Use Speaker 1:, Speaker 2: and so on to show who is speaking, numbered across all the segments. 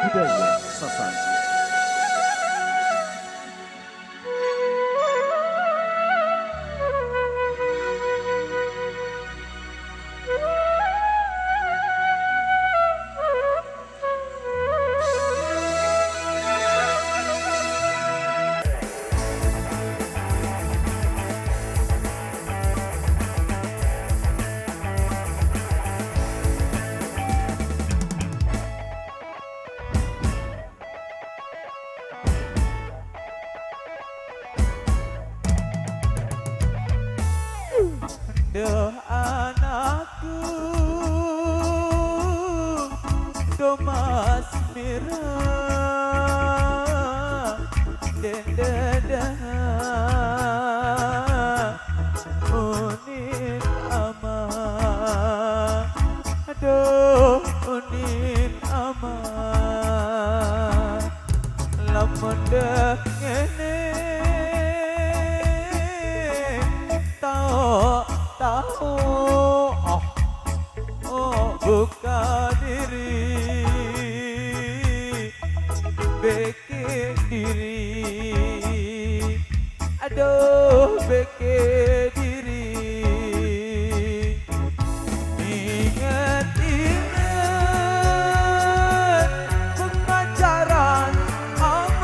Speaker 1: budaya Sasaran.
Speaker 2: Duh anakku, duh mas mirah, dendadah, unin amah, aduh unin amah, lamun deh ngene tau tahu buka diri beke diri aduh beke diri ingat-ingat pengajaran amah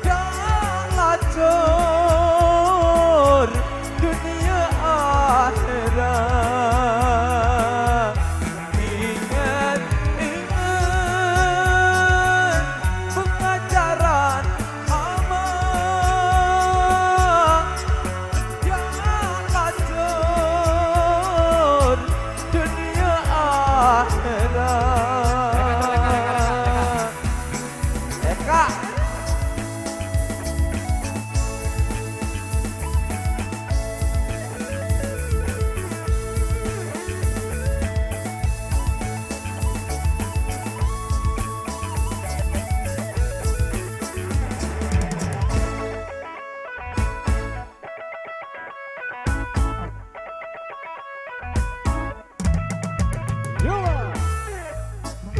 Speaker 2: dah lacur dunia akhirat. Ingat-ingat pengajaran amah yang lacur dunia akhirat. Eka.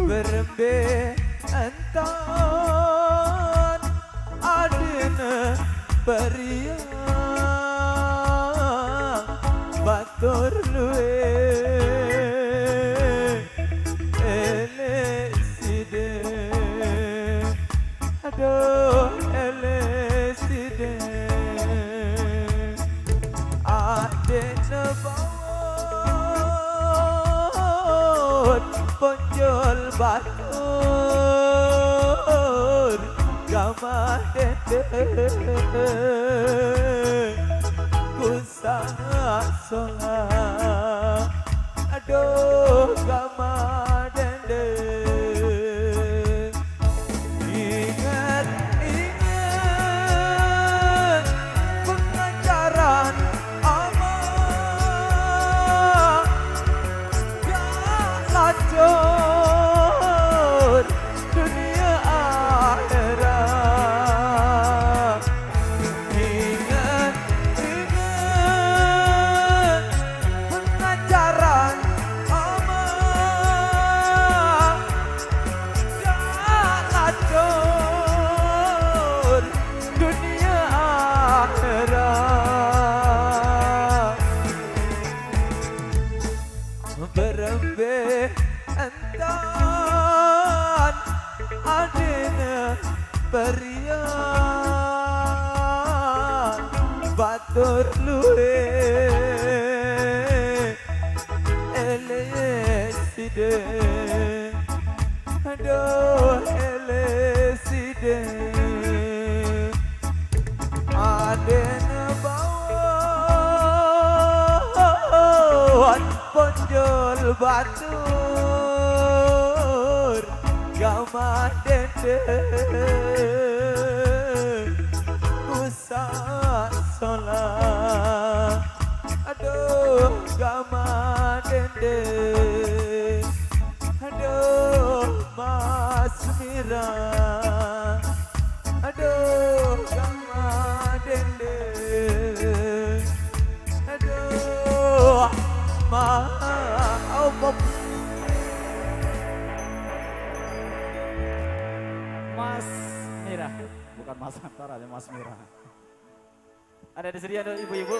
Speaker 2: Berembe entan adina periang batur luwe eleside aduh eleside adina bawot ponjol batur gamah dede kusah sholat aduh gamah dede ingat-ingat pengajaran amah yang lacur dunia akhirat. Ingat-ingat pengajaran amah yang lacur dunia akhirat. Berembe entan adina periang batur luwe eleside aduh eleside adina bawaan ponjol batur gamah dede kusah sholat aduh gamah dede aduh mas mirah aduh gamah dede aduh ma
Speaker 1: Mas Mira. Bukan Mas Antara, Mas Mira. Ada disediakan ibu-ibu.